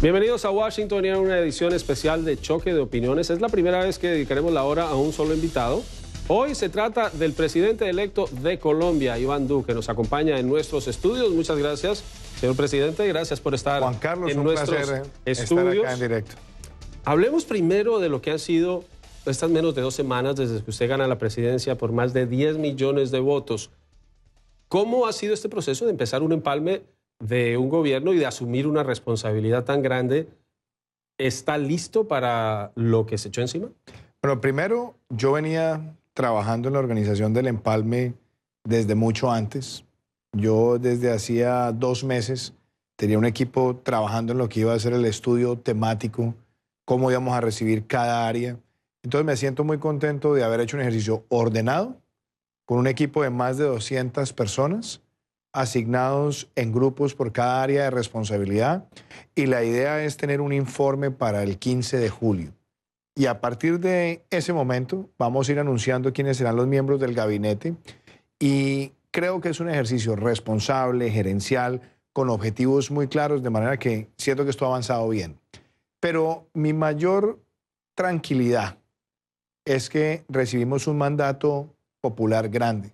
Bienvenidos a Washington y a una edición especial de Choque de Opiniones. Es la primera vez que dedicaremos la hora a un solo invitado. Hoy se trata del presidente electo de Colombia, Iván Duque. Nos acompaña en nuestros estudios. Muchas gracias, señor presidente. Gracias por estar Juan Carlos, en un nuestros placer estudios. estar acá en directo. Hablemos primero de lo que han sido estas menos de 2 semanas desde que usted gana la presidencia por más de 10 millones de votos. ¿Cómo ha sido este proceso de empezar un empalme de un gobierno y de asumir una responsabilidad tan grande? ¿Está listo para lo que se echó encima? Bueno, primero, yo venía trabajando en la organización del empalme desde mucho antes. Yo desde hacía 2 meses tenía un equipo trabajando en lo que iba a ser el estudio temático, cómo íbamos a recibir cada área. Entonces me siento muy contento de haber hecho un ejercicio ordenado con un equipo de más de 200 personas asignados en grupos por cada área de responsabilidad, y la idea es tener un informe para el 15 de julio. Y a partir de ese momento vamos a ir anunciando quiénes serán los miembros del gabinete, y creo que es un ejercicio responsable, gerencial, con objetivos muy claros, de manera que siento que esto ha avanzado bien. Pero mi mayor tranquilidad es que recibimos un mandato popular grande.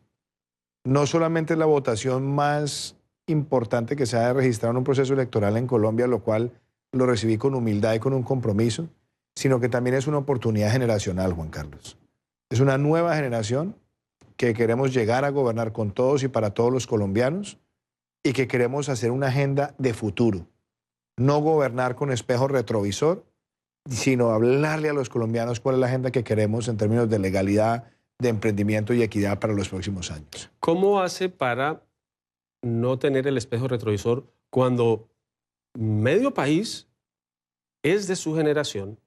No solamente es la votación más importante que se ha registrado en un proceso electoral en Colombia, lo cual lo recibí con humildad y con un compromiso, sino que también es una oportunidad generacional, Juan Carlos. Es una nueva generación que queremos llegar a gobernar con todos y para todos los colombianos, y que queremos hacer una agenda de futuro. No gobernar con espejo retrovisor, sino hablarle a los colombianos cuál es la agenda que queremos en términos de legalidad, de emprendimiento y equidad para los próximos años. ¿Cómo hace para no tener el espejo retrovisor cuando medio país es de su generación,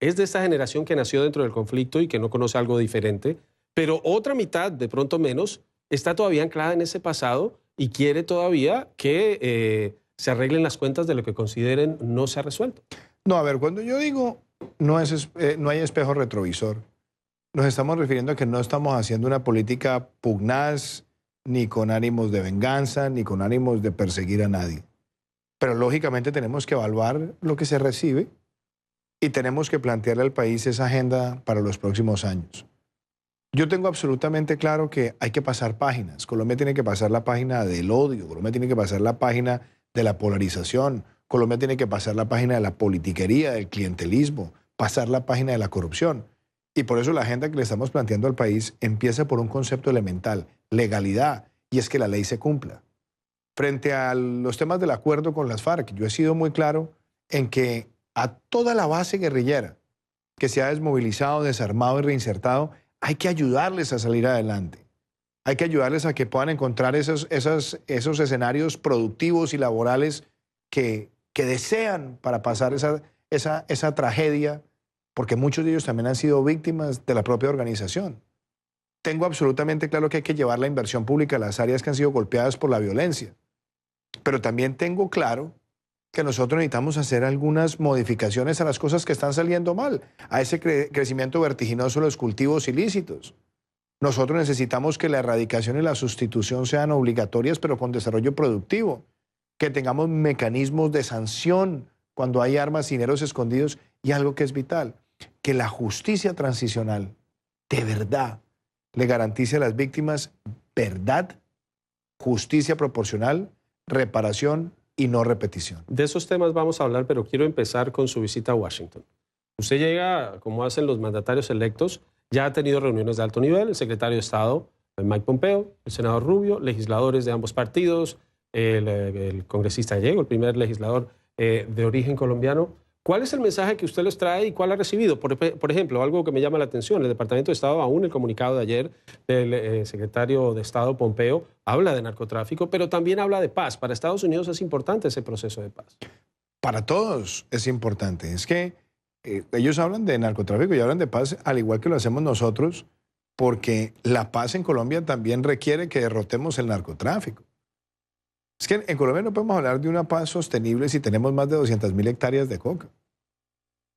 es de esta generación que nació dentro del conflicto y que no conoce algo diferente, pero otra mitad, de pronto menos, está todavía anclada en ese pasado y quiere todavía que se arreglen las cuentas de lo que consideren no se ha resuelto? No, a ver, cuando yo digo no hay espejo retrovisor, nos estamos refiriendo a que no estamos haciendo una política pugnaz, ni con ánimos de venganza, ni con ánimos de perseguir a nadie. Pero lógicamente tenemos que evaluar lo que se recibe y tenemos que plantearle al país esa agenda para los próximos años. Yo tengo absolutamente claro que hay que pasar páginas. Colombia tiene que pasar la página del odio, Colombia tiene que pasar la página de la polarización, Colombia tiene que pasar la página de la politiquería, del clientelismo, pasar la página de la corrupción. Y por eso la agenda que le estamos planteando al país empieza por un concepto elemental, legalidad, y es que la ley se cumpla. Frente a los temas del acuerdo con las FARC, yo he sido muy claro en que a toda la base guerrillera que se ha desmovilizado, desarmado y reinsertado, hay que ayudarles a salir adelante. Hay que ayudarles a que puedan encontrar esos escenarios productivos y laborales que desean para pasar esa tragedia, porque muchos de ellos también han sido víctimas de la propia organización. Tengo absolutamente claro que hay que llevar la inversión pública a las áreas que han sido golpeadas por la violencia, pero también tengo claro que nosotros necesitamos hacer algunas modificaciones a las cosas que están saliendo mal, a ese crecimiento vertiginoso de los cultivos ilícitos. Nosotros necesitamos que la erradicación y la sustitución sean obligatorias, pero con desarrollo productivo, que tengamos mecanismos de sanción cuando hay armas y dineros escondidos, y algo que es vital, que la justicia transicional de verdad le garantice a las víctimas verdad, justicia proporcional, reparación y no repetición. De esos temas vamos a hablar, pero quiero empezar con su visita a Washington. Usted llega, como hacen los mandatarios electos, ya ha tenido reuniones de alto nivel, el secretario de Estado, Mike Pompeo, el senador Rubio, legisladores de ambos partidos, el congresista gallego, el primer legislador de origen colombiano. ¿Cuál es el mensaje que usted les trae y cuál ha recibido? Por ejemplo, algo que me llama la atención, el Departamento de Estado, aún el comunicado de ayer del secretario de Estado Pompeo, habla de narcotráfico, pero también habla de paz. Para Estados Unidos es importante ese proceso de paz. Para todos es importante. Es que ellos hablan de narcotráfico y hablan de paz al igual que lo hacemos nosotros, porque la paz en Colombia también requiere que derrotemos el narcotráfico. Es que en Colombia no podemos hablar de una paz sostenible si tenemos más de 200.000 hectáreas de coca.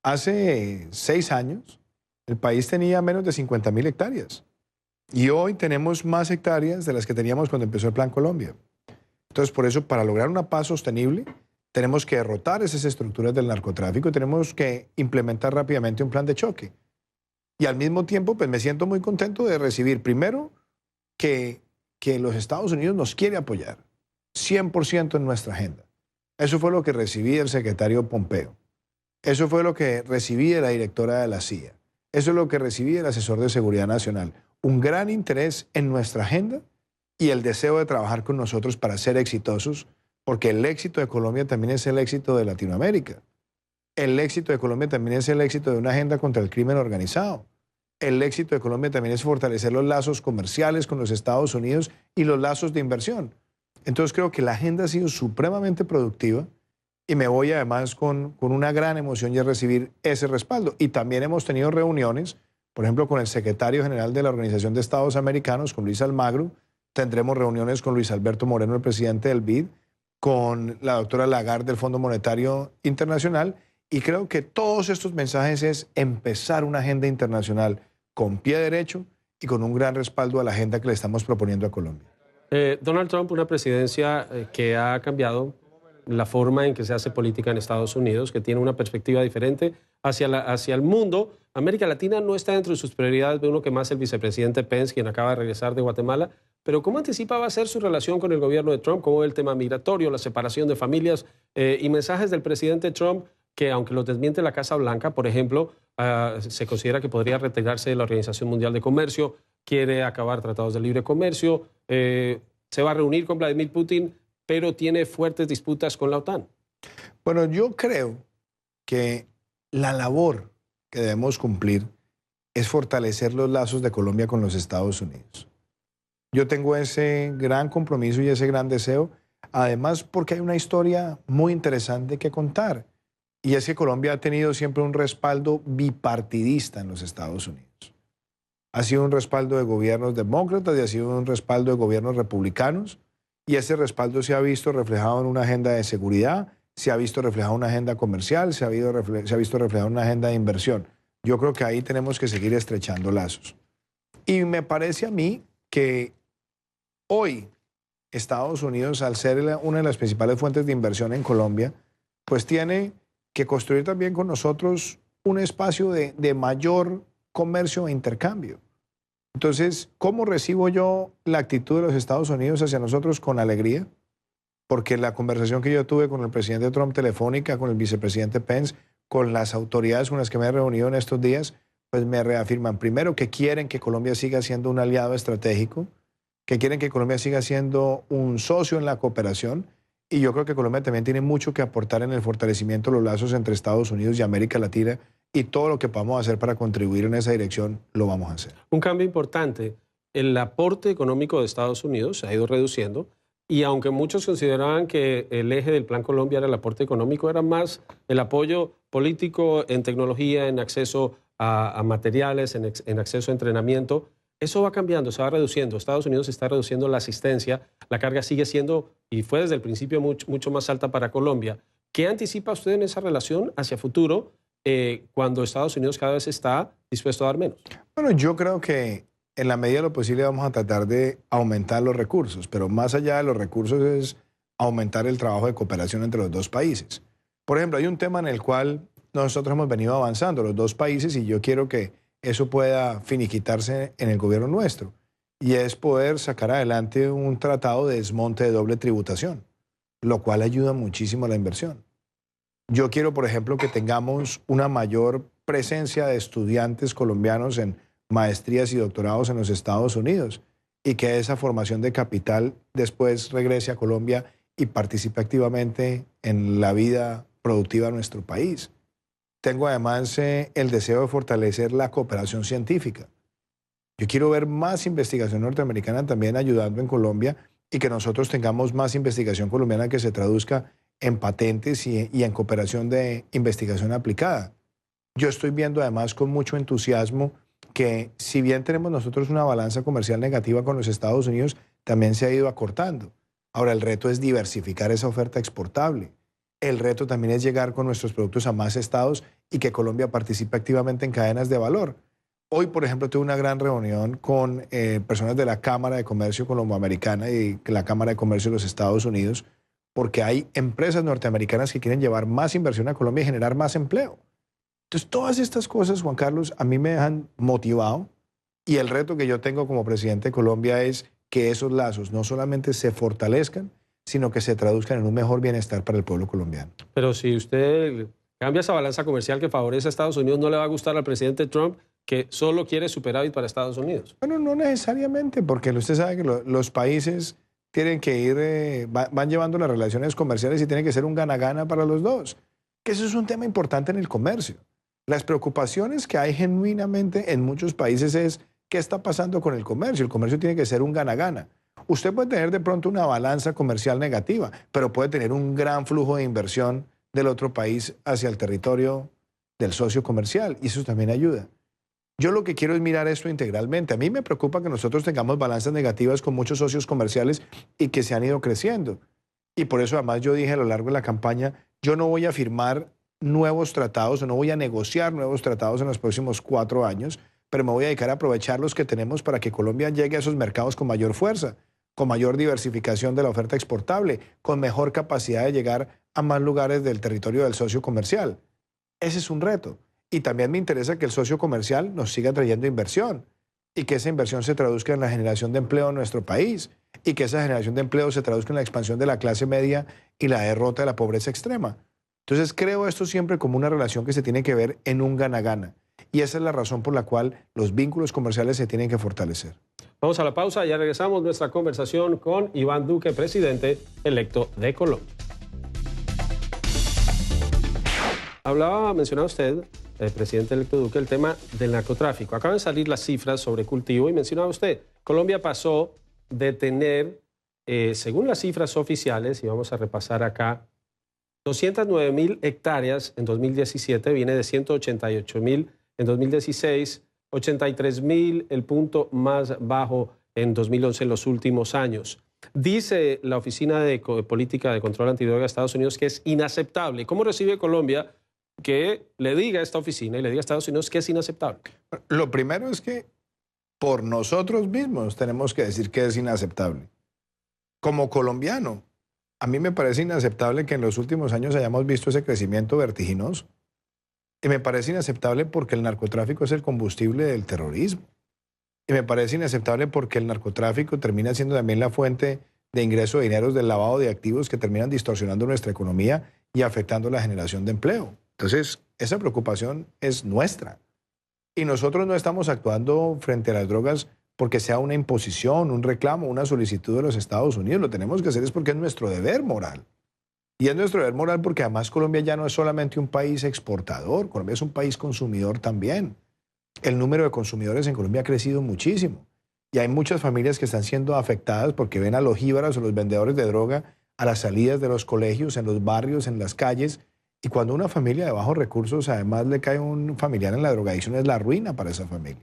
Hace 6 años, el país tenía menos de 50.000 hectáreas. Y hoy tenemos más hectáreas de las que teníamos cuando empezó el Plan Colombia. Entonces, por eso, para lograr una paz sostenible, Tenemos que derrotar esas estructuras del narcotráfico, tenemos que implementar rápidamente un plan de choque. Y al mismo tiempo, pues me siento muy contento de recibir, primero, que los Estados Unidos nos quiere apoyar 100% en nuestra agenda. Eso fue lo que recibí del secretario Pompeo. Eso fue lo que recibí de la directora de la CIA. Eso es lo que recibí del asesor de Seguridad Nacional. Un gran interés en nuestra agenda y el deseo de trabajar con nosotros para ser exitosos, porque el éxito de Colombia también es el éxito de Latinoamérica. El éxito de Colombia también es el éxito de una agenda contra el crimen organizado. El éxito de Colombia también es fortalecer los lazos comerciales con los Estados Unidos y los lazos de inversión. Entonces creo que la agenda ha sido supremamente productiva y me voy además con una gran emoción de recibir ese respaldo. Y también hemos tenido reuniones, por ejemplo, con el secretario general de la Organización de Estados Americanos, con Luis Almagro. Tendremos reuniones con Luis Alberto Moreno, el presidente del BID, con la doctora Lagarde del Fondo Monetario Internacional. Y creo que todos estos mensajes es empezar una agenda internacional con pie derecho y con un gran respaldo a la agenda que le estamos proponiendo a Colombia. Donald Trump, una presidencia que ha cambiado la forma en que se hace política en Estados Unidos, que tiene una perspectiva diferente hacia el mundo. América Latina no está dentro de sus prioridades, ve uno que más el vicepresidente Pence, quien acaba de regresar de Guatemala. Pero ¿cómo anticipa va a ser su relación con el gobierno de Trump? ¿Cómo ve el tema migratorio, la separación de familias y mensajes del presidente Trump que, aunque los desmiente la Casa Blanca, por ejemplo, se considera que podría retirarse de la Organización Mundial de Comercio, quiere acabar tratados de libre comercio, se va a reunir con Vladimir Putin, pero tiene fuertes disputas con la OTAN? Bueno, yo creo que la labor que debemos cumplir es fortalecer los lazos de Colombia con los Estados Unidos. Yo tengo ese gran compromiso y ese gran deseo, además porque hay una historia muy interesante que contar. Y es que Colombia ha tenido siempre un respaldo bipartidista en los Estados Unidos. Ha sido un respaldo de gobiernos demócratas y ha sido un respaldo de gobiernos republicanos. Y ese respaldo se ha visto reflejado en una agenda de seguridad, se ha visto reflejado en una agenda comercial, se ha visto reflejado en una agenda de inversión. Yo creo que ahí tenemos que seguir estrechando lazos. Y me parece a mí que hoy Estados Unidos, al ser una de las principales fuentes de inversión en Colombia, pues tiene que construir también con nosotros un espacio de mayor comercio e intercambio. Entonces, ¿cómo recibo yo la actitud de los Estados Unidos hacia nosotros? Con alegría, porque la conversación que yo tuve con el presidente Trump telefónica, con el vicepresidente Pence, con las autoridades con las que me he reunido en estos días, pues me reafirman, primero, que quieren que Colombia siga siendo un aliado estratégico, que quieren que Colombia siga siendo un socio en la cooperación. Y yo creo que Colombia también tiene mucho que aportar en el fortalecimiento de los lazos entre Estados Unidos y América Latina, y todo lo que podamos hacer para contribuir en esa dirección lo vamos a hacer. Un cambio importante. El aporte económico de Estados Unidos se ha ido reduciendo y aunque muchos consideraban que el eje del Plan Colombia era el aporte económico, era más el apoyo político en tecnología, en acceso a materiales, en acceso a entrenamiento. Eso va cambiando, se va reduciendo. Estados Unidos está reduciendo la asistencia, la carga sigue siendo, y fue desde el principio, mucho más alta para Colombia. ¿Qué anticipa usted en esa relación hacia futuro cuando Estados Unidos cada vez está dispuesto a dar menos? Bueno, yo creo que en la medida de lo posible vamos a tratar de aumentar los recursos, pero más allá de los recursos es aumentar el trabajo de cooperación entre los dos países. Por ejemplo, hay un tema en el cual nosotros hemos venido avanzando, los dos países, y yo quiero que eso pueda finiquitarse en el gobierno nuestro, y es poder sacar adelante un tratado de desmonte de doble tributación, lo cual ayuda muchísimo a la inversión. Yo quiero, por ejemplo, que tengamos una mayor presencia de estudiantes colombianos en maestrías y doctorados en los Estados Unidos y que esa formación de capital después regrese a Colombia y participe activamente en la vida productiva de nuestro país. Tengo además el deseo de fortalecer la cooperación científica. Yo quiero ver más investigación norteamericana también ayudando en Colombia y que nosotros tengamos más investigación colombiana que se traduzca en patentes y en cooperación de investigación aplicada. Yo estoy viendo además con mucho entusiasmo que si bien tenemos nosotros una balanza comercial negativa con los Estados Unidos, también se ha ido acortando. Ahora el reto es diversificar esa oferta exportable. El reto también es llegar con nuestros productos a más estados y que Colombia participe activamente en cadenas de valor. Hoy, por ejemplo, tuve una gran reunión con personas de la Cámara de Comercio Colomboamericana y la Cámara de Comercio de los Estados Unidos, porque hay empresas norteamericanas que quieren llevar más inversión a Colombia y generar más empleo. Entonces, todas estas cosas, Juan Carlos, a mí me dejan motivado, y el reto que yo tengo como presidente de Colombia es que esos lazos no solamente se fortalezcan, sino que se traduzcan en un mejor bienestar para el pueblo colombiano. Pero si usted cambia esa balanza comercial que favorece a Estados Unidos, ¿no le va a gustar al presidente Trump, que solo quiere superávit para Estados Unidos? Bueno, no necesariamente, porque usted sabe que los países tienen que ir, van llevando las relaciones comerciales y tiene que ser un gana-gana para los dos. Que eso es un tema importante en el comercio. Las preocupaciones que hay genuinamente en muchos países es qué está pasando con el comercio. El comercio tiene que ser un gana-gana. Usted puede tener de pronto una balanza comercial negativa, pero puede tener un gran flujo de inversión del otro país hacia el territorio del socio comercial, y eso también ayuda. Yo lo que quiero es mirar esto integralmente. A mí me preocupa que nosotros tengamos balanzas negativas con muchos socios comerciales y que se han ido creciendo. Y por eso además yo dije a lo largo de la campaña, yo no voy a firmar nuevos tratados o no voy a negociar nuevos tratados en los próximos 4 años, pero me voy a dedicar a aprovechar los que tenemos para que Colombia llegue a esos mercados con mayor fuerza, con mayor diversificación de la oferta exportable, con mejor capacidad de llegar a más lugares del territorio del socio comercial. Ese es un reto. Y también me interesa que el socio comercial nos siga trayendo inversión y que esa inversión se traduzca en la generación de empleo en nuestro país y que esa generación de empleo se traduzca en la expansión de la clase media y la derrota de la pobreza extrema. Entonces creo esto siempre como una relación que se tiene que ver en un gana-gana. Y esa es la razón por la cual los vínculos comerciales se tienen que fortalecer. Vamos a la pausa, ya regresamos nuestra conversación con Iván Duque, presidente electo de Colombia. Mencionaba usted, presidente electo Duque, el tema del narcotráfico. Acaban de salir las cifras sobre cultivo y mencionaba usted, Colombia pasó de tener, según las cifras oficiales, y vamos a repasar acá, 209.000 hectáreas en 2017, viene de 188.000 en 2016, 83.000, el punto más bajo en 2011 en los últimos años. Dice la Oficina de Política de Control Antidroga de Estados Unidos que es inaceptable. ¿Cómo recibe Colombia que le diga a esta oficina y le diga a Estados Unidos que es inaceptable? Lo primero es que por nosotros mismos tenemos que decir que es inaceptable. Como colombiano, a mí me parece inaceptable que en los últimos años hayamos visto ese crecimiento vertiginoso. Y me parece inaceptable porque el narcotráfico es el combustible del terrorismo. Y me parece inaceptable porque el narcotráfico termina siendo también la fuente de ingreso de dineros del lavado de activos que terminan distorsionando nuestra economía y afectando la generación de empleo. Entonces, esa preocupación es nuestra. Y nosotros no estamos actuando frente a las drogas porque sea una imposición, un reclamo, una solicitud de los Estados Unidos. Lo tenemos que hacer es porque es nuestro deber moral. Y es nuestro deber moral porque además Colombia ya no es solamente un país exportador, Colombia es un país consumidor también. El número de consumidores en Colombia ha crecido muchísimo. Y hay muchas familias que están siendo afectadas porque ven a los jíbaros o los vendedores de droga a las salidas de los colegios, en los barrios, en las calles. Y cuando una familia de bajos recursos además le cae un familiar en la drogadicción, es la ruina para esa familia.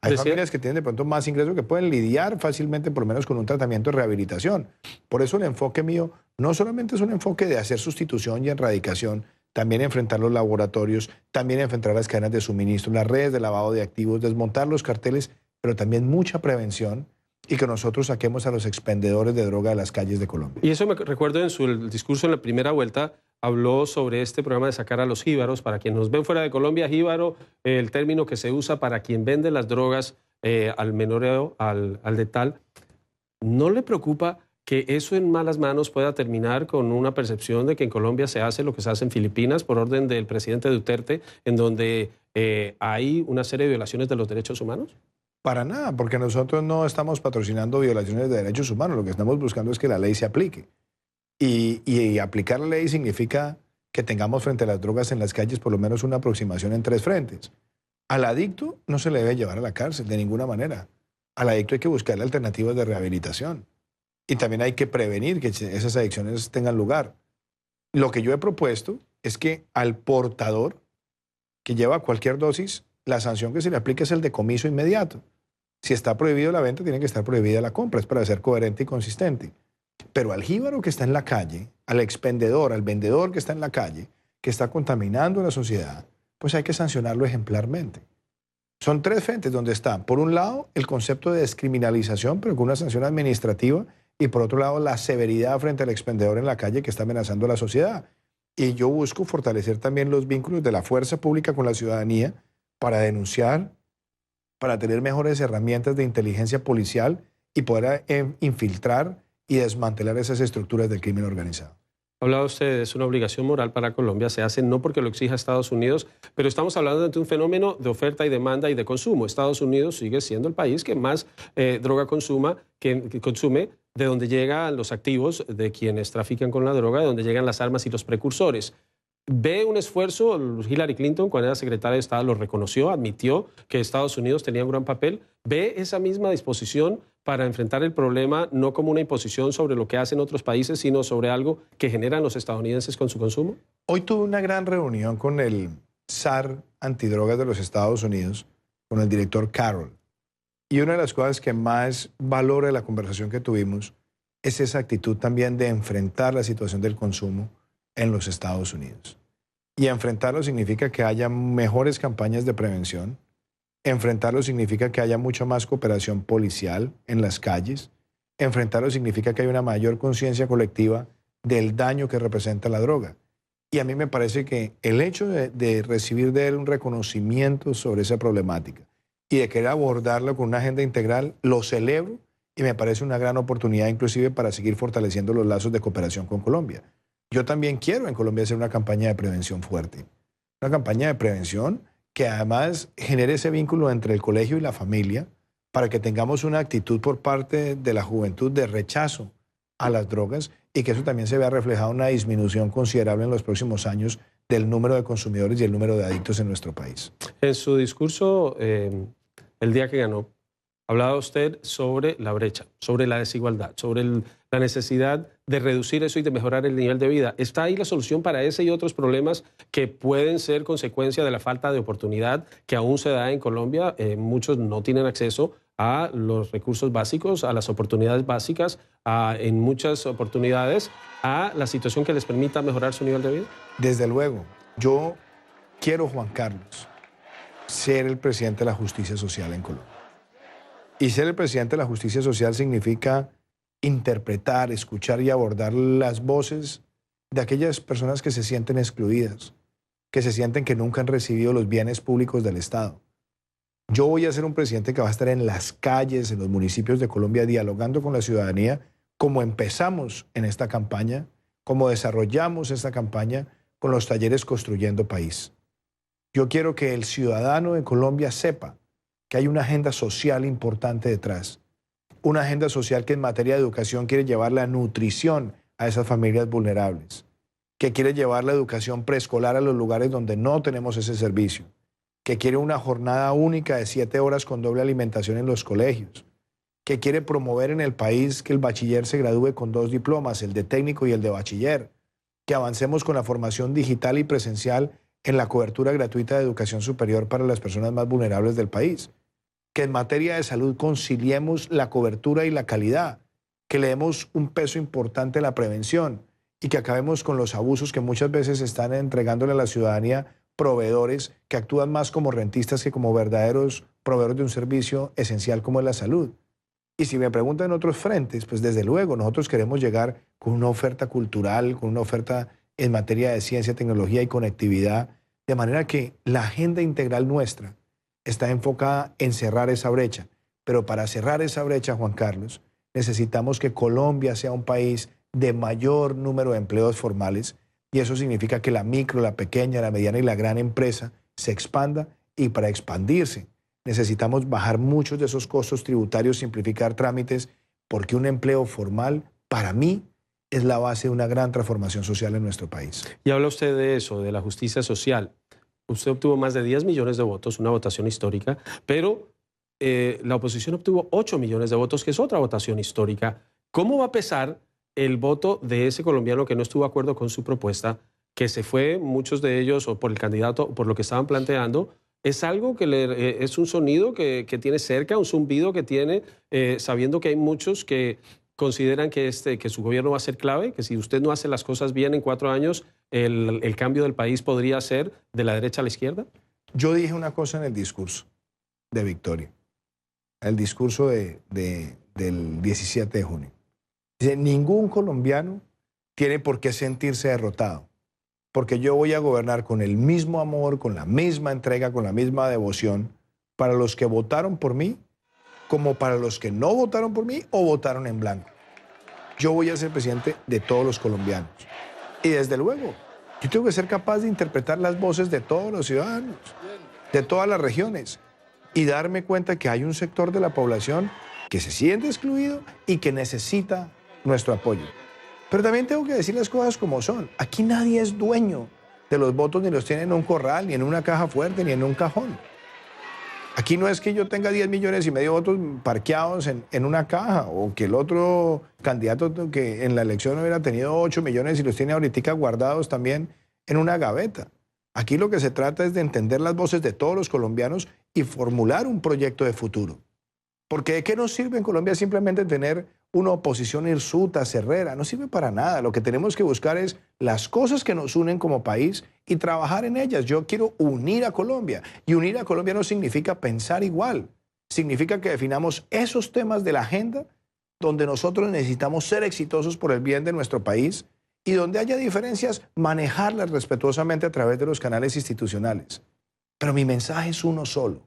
Hay familias que tienen de pronto más ingresos que pueden lidiar fácilmente por lo menos con un tratamiento de rehabilitación. Por eso el enfoque mío no solamente es un enfoque de hacer sustitución y erradicación, también enfrentar los laboratorios, también enfrentar las cadenas de suministro, las redes de lavado de activos, desmontar los carteles, pero también mucha prevención y que nosotros saquemos a los expendedores de droga de las calles de Colombia. Y eso me recuerdo en su discurso en la primera vuelta, habló sobre este programa de sacar a los jíbaros. Para quienes nos ven fuera de Colombia, jíbaro, el término que se usa para quien vende las drogas al menoreo, al letal. ¿No le preocupa que eso en malas manos pueda terminar con una percepción de que en Colombia se hace lo que se hace en Filipinas por orden del presidente Duterte, en donde hay una serie de violaciones de los derechos humanos? Para nada, porque nosotros no estamos patrocinando violaciones de derechos humanos. Lo que estamos buscando es que la ley se aplique. Y aplicar la ley significa que tengamos frente a las drogas en las calles por lo menos una aproximación en 3 frentes. Al adicto no se le debe llevar a la cárcel de ninguna manera. Al adicto hay que buscarle alternativas de rehabilitación. Y también hay que prevenir que esas adicciones tengan lugar. Lo que yo he propuesto es que al portador que lleva cualquier dosis, la sanción que se le aplique es el decomiso inmediato. Si está prohibido la venta, tiene que estar prohibida la compra. Es para ser coherente y consistente. Pero al jíbaro que está en la calle, al expendedor, al vendedor que está en la calle, que está contaminando la sociedad, pues hay que sancionarlo ejemplarmente. Son 3 frentes donde está, por un lado, el concepto de descriminalización, pero con una sanción administrativa y por otro lado la severidad frente al expendedor en la calle que está amenazando a la sociedad. Y yo busco fortalecer también los vínculos de la fuerza pública con la ciudadanía para denunciar, para tener mejores herramientas de inteligencia policial y poder infiltrar y desmantelar esas estructuras del crimen organizado. Hablaba usted, es una obligación moral para Colombia, se hace no porque lo exija Estados Unidos, pero estamos hablando de un fenómeno de oferta y demanda y de consumo. Estados Unidos sigue siendo el país que más droga que consume, de donde llegan los activos de quienes trafican con la droga, de donde llegan las armas y los precursores. Ve un esfuerzo, Hillary Clinton, cuando era secretaria de Estado, lo reconoció, admitió que Estados Unidos tenía un gran papel. Ve esa misma disposición para enfrentar el problema no como una imposición sobre lo que hacen otros países, sino sobre algo que generan los estadounidenses con su consumo. Hoy tuve una gran reunión con el zar antidrogas de los Estados Unidos, con el director Carroll. Y una de las cosas que más valoro de la conversación que tuvimos es esa actitud también de enfrentar la situación del consumo en los Estados Unidos. Y enfrentarlo significa que haya mejores campañas de prevención. Enfrentarlo significa que haya mucha más cooperación policial en las calles. Enfrentarlo significa que hay una mayor conciencia colectiva del daño que representa la droga. Y a mí me parece que el hecho de recibir de él un reconocimiento sobre esa problemática y de querer abordarlo con una agenda integral, lo celebro y me parece una gran oportunidad inclusive para seguir fortaleciendo los lazos de cooperación con Colombia. Yo también quiero en Colombia hacer una campaña de prevención fuerte. Una campaña de prevención que además genere ese vínculo entre el colegio y la familia para que tengamos una actitud por parte de la juventud de rechazo a las drogas y que eso también se vea reflejado en una disminución considerable en los próximos años del número de consumidores y el número de adictos en nuestro país. En su discurso, el día que ganó, hablaba usted sobre la brecha, sobre la desigualdad, sobre la necesidad de reducir eso y de mejorar el nivel de vida. ¿Está ahí la solución para ese y otros problemas que pueden ser consecuencia de la falta de oportunidad que aún se da en Colombia? Muchos no tienen acceso a los recursos básicos, a las oportunidades básicas, en muchas oportunidades, a la situación que les permita mejorar su nivel de vida. Desde luego, yo quiero, Juan Carlos, ser el presidente de la justicia social en Colombia. Y ser el presidente de la justicia social significa interpretar, escuchar y abordar las voces de aquellas personas que se sienten excluidas, que se sienten que nunca han recibido los bienes públicos del Estado. Yo voy a ser un presidente que va a estar en las calles, en los municipios de Colombia, dialogando con la ciudadanía, como empezamos en esta campaña, como desarrollamos esta campaña con los talleres Construyendo País. Yo quiero que el ciudadano de Colombia sepa que hay una agenda social importante detrás. Una agenda social que en materia de educación quiere llevar la nutrición a esas familias vulnerables, que quiere llevar la educación preescolar a los lugares donde no tenemos ese servicio, que quiere una jornada única de 7 horas con doble alimentación en los colegios, que quiere promover en el país que el bachiller se gradúe con 2 diplomas, el de técnico y el de bachiller, que avancemos con la formación digital y presencial en la cobertura gratuita de educación superior para las personas más vulnerables del país, que en materia de salud conciliemos la cobertura y la calidad, que le demos un peso importante a la prevención y que acabemos con los abusos que muchas veces están entregándole a la ciudadanía proveedores que actúan más como rentistas que como verdaderos proveedores de un servicio esencial como es la salud. Y si me preguntan en otros frentes, pues desde luego nosotros queremos llegar con una oferta cultural, con una oferta en materia de ciencia, tecnología y conectividad, de manera que la agenda integral nuestra está enfocada en cerrar esa brecha. Pero para cerrar esa brecha, Juan Carlos, necesitamos que Colombia sea un país de mayor número de empleos formales y eso significa que la micro, la pequeña, la mediana y la gran empresa se expanda y para expandirse necesitamos bajar muchos de esos costos tributarios, simplificar trámites, porque un empleo formal, para mí, es la base de una gran transformación social en nuestro país. Y habla usted de eso, de la justicia social. Usted obtuvo más de 10 millones de votos, una votación histórica, pero la oposición obtuvo 8 millones de votos, que es otra votación histórica. ¿Cómo va a pesar el voto de ese colombiano que no estuvo de acuerdo con su propuesta, que se fue, muchos de ellos, o por el candidato, o por lo que estaban planteando? Es algo que es un sonido que tiene cerca, un zumbido que tiene, sabiendo que hay muchos que consideran que su gobierno va a ser clave, que si usted no hace las cosas bien en 4 años, el cambio del país podría ser de la derecha a la izquierda. Yo dije una cosa en el discurso de Victoria, el discurso del 17 de junio. Dice, ningún colombiano tiene por qué sentirse derrotado, porque yo voy a gobernar con el mismo amor, con la misma entrega, con la misma devoción para los que votaron por mí, como para los que no votaron por mí o votaron en blanco. Yo voy a ser presidente de todos los colombianos. Y desde luego, yo tengo que ser capaz de interpretar las voces de todos los ciudadanos, de todas las regiones, y darme cuenta que hay un sector de la población que se siente excluido y que necesita nuestro apoyo. Pero también tengo que decir las cosas como son. Aquí nadie es dueño de los votos, ni los tiene en un corral, ni en una caja fuerte, ni en un cajón. Aquí no es que yo tenga 10 millones y medio de votos parqueados en una caja, o que el otro candidato que en la elección hubiera tenido 8 millones y los tiene ahorita guardados también en una gaveta. Aquí lo que se trata es de entender las voces de todos los colombianos y formular un proyecto de futuro. Porque ¿de qué nos sirve en Colombia simplemente tener una oposición hirsuta, cerrera? No sirve para nada. Lo que tenemos que buscar es las cosas que nos unen como país y trabajar en ellas. Yo quiero unir a Colombia. Y unir a Colombia no significa pensar igual. Significa que definamos esos temas de la agenda donde nosotros necesitamos ser exitosos por el bien de nuestro país y donde haya diferencias, manejarlas respetuosamente a través de los canales institucionales. Pero mi mensaje es uno solo.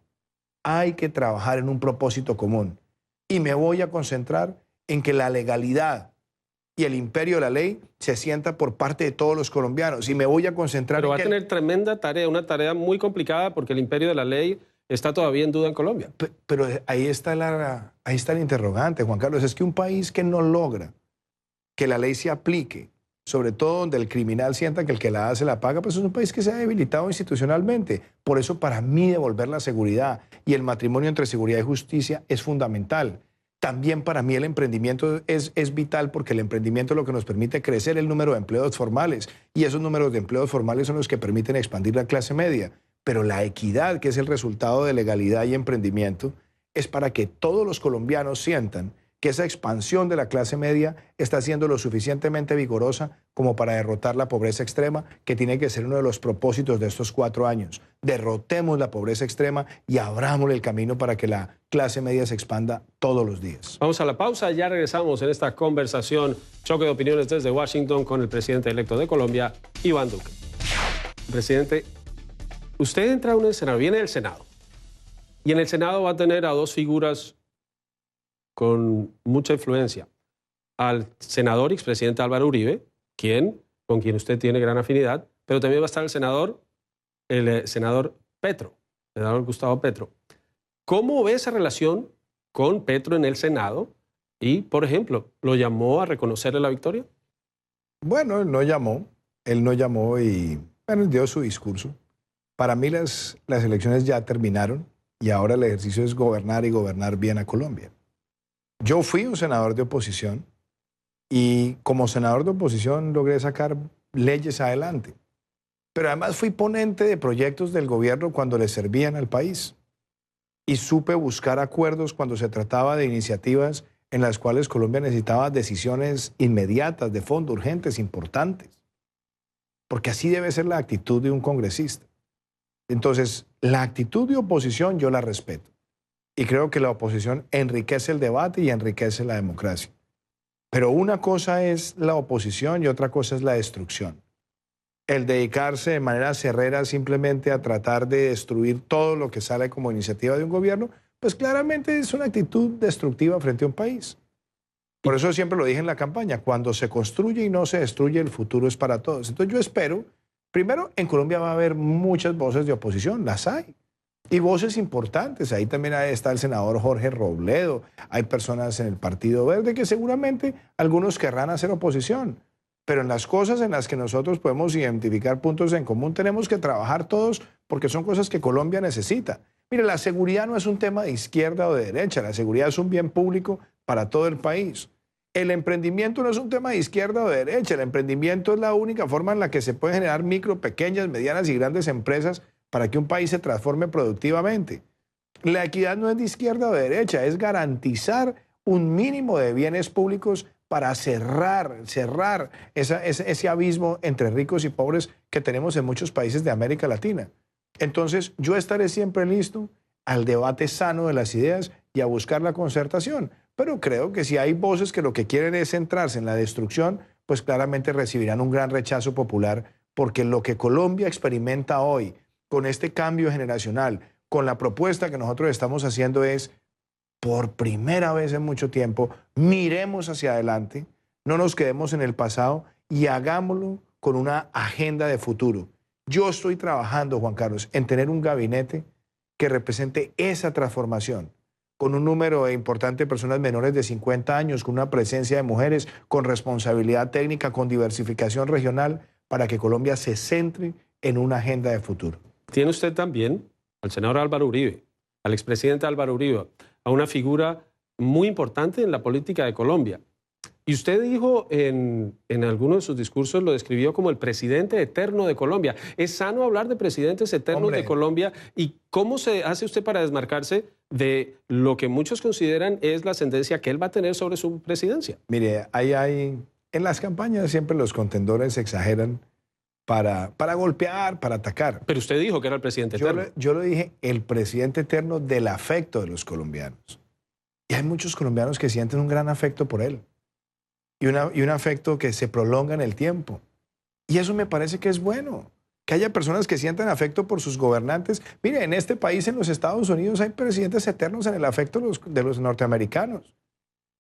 Hay que trabajar en un propósito común. Y me voy a concentrar en que la legalidad y el imperio de la ley se sienta por parte de todos los colombianos. Y me voy a concentrar Pero en va a tener tremenda tarea, una tarea muy complicada porque el imperio de la ley está todavía en duda en Colombia. Pero ahí está el interrogante, Juan Carlos. Es que un país que no logra que la ley se aplique, sobre todo donde el criminal sienta que el que la hace la paga, pues es un país que se ha debilitado institucionalmente. Por eso para mí devolver la seguridad y el matrimonio entre seguridad y justicia es fundamental. También para mí el emprendimiento es vital porque el emprendimiento es lo que nos permite crecer el número de empleos formales y esos números de empleos formales son los que permiten expandir la clase media. Pero la equidad, que es el resultado de legalidad y emprendimiento, es para que todos los colombianos sientan que esa expansión de la clase media está siendo lo suficientemente vigorosa como para derrotar la pobreza extrema, que tiene que ser uno de los propósitos de estos 4 años. Derrotemos la pobreza extrema y abramos el camino para que la clase media se expanda todos los días. Vamos a la pausa, ya regresamos en esta conversación, choque de opiniones desde Washington con el presidente electo de Colombia, Iván Duque. Presidente, usted entra a un escenario, viene del Senado, y en el Senado va a tener a dos figuras con mucha influencia, al senador y expresidente Álvaro Uribe, con quien usted tiene gran afinidad, pero también va a estar el senador Petro, el senador Gustavo Petro. ¿Cómo ve esa relación con Petro en el Senado? Y, por ejemplo, ¿lo llamó a reconocerle la victoria? Bueno, él no llamó y bueno, dio su discurso. Para mí las elecciones ya terminaron y ahora el ejercicio es gobernar y gobernar bien a Colombia. Yo fui un senador de oposición y como senador de oposición logré sacar leyes adelante. Pero además fui ponente de proyectos del gobierno cuando le servían al país. Y supe buscar acuerdos cuando se trataba de iniciativas en las cuales Colombia necesitaba decisiones inmediatas, de fondo, urgentes, importantes. Porque así debe ser la actitud de un congresista. Entonces, la actitud de oposición yo la respeto. Y creo que la oposición enriquece el debate y enriquece la democracia. Pero una cosa es la oposición y otra cosa es la destrucción. El dedicarse de manera cerrera simplemente a tratar de destruir todo lo que sale como iniciativa de un gobierno, pues claramente es una actitud destructiva frente a un país. Por eso siempre lo dije en la campaña, cuando se construye y no se destruye, el futuro es para todos. Entonces yo espero, primero, en Colombia va a haber muchas voces de oposición, las hay. Y voces importantes, ahí también está el senador Jorge Robledo, hay personas en el Partido Verde que seguramente algunos querrán hacer oposición, pero en las cosas en las que nosotros podemos identificar puntos en común tenemos que trabajar todos porque son cosas que Colombia necesita. Mire, la seguridad no es un tema de izquierda o de derecha, la seguridad es un bien público para todo el país. El emprendimiento no es un tema de izquierda o de derecha, el emprendimiento es la única forma en la que se puede generar micro, pequeñas, medianas y grandes empresas para que un país se transforme productivamente. La equidad no es de izquierda o de derecha, es garantizar un mínimo de bienes públicos para cerrar ese abismo entre ricos y pobres que tenemos en muchos países de América Latina. Entonces, yo estaré siempre listo al debate sano de las ideas y a buscar la concertación, pero creo que si hay voces que lo que quieren es centrarse en la destrucción, pues claramente recibirán un gran rechazo popular, porque lo que Colombia experimenta hoy con este cambio generacional, con la propuesta que nosotros estamos haciendo es, por primera vez en mucho tiempo, miremos hacia adelante, no nos quedemos en el pasado y hagámoslo con una agenda de futuro. Yo estoy trabajando, Juan Carlos, en tener un gabinete que represente esa transformación, con un número importante de personas menores de 50 años, con una presencia de mujeres, con responsabilidad técnica, con diversificación regional, para que Colombia se centre en una agenda de futuro. Tiene usted también al senador Álvaro Uribe, al expresidente Álvaro Uribe, a una figura muy importante en la política de Colombia. Y usted dijo en alguno de sus discursos, lo describió como el presidente eterno de Colombia. ¿Es sano hablar de presidentes eternos de Colombia? ¿Y cómo se hace usted para desmarcarse de lo que muchos consideran es la ascendencia que él va a tener sobre su presidencia? Mire, en las campañas siempre los contendores exageran para golpear, para atacar. Pero usted dijo que era el presidente eterno. Yo lo dije, el presidente eterno del afecto de los colombianos. Y hay muchos colombianos que sienten un gran afecto por él. Y un afecto que se prolonga en el tiempo. Y eso me parece que es bueno. Que haya personas que sientan afecto por sus gobernantes. Mire, en este país, en los Estados Unidos, hay presidentes eternos en el afecto de los norteamericanos.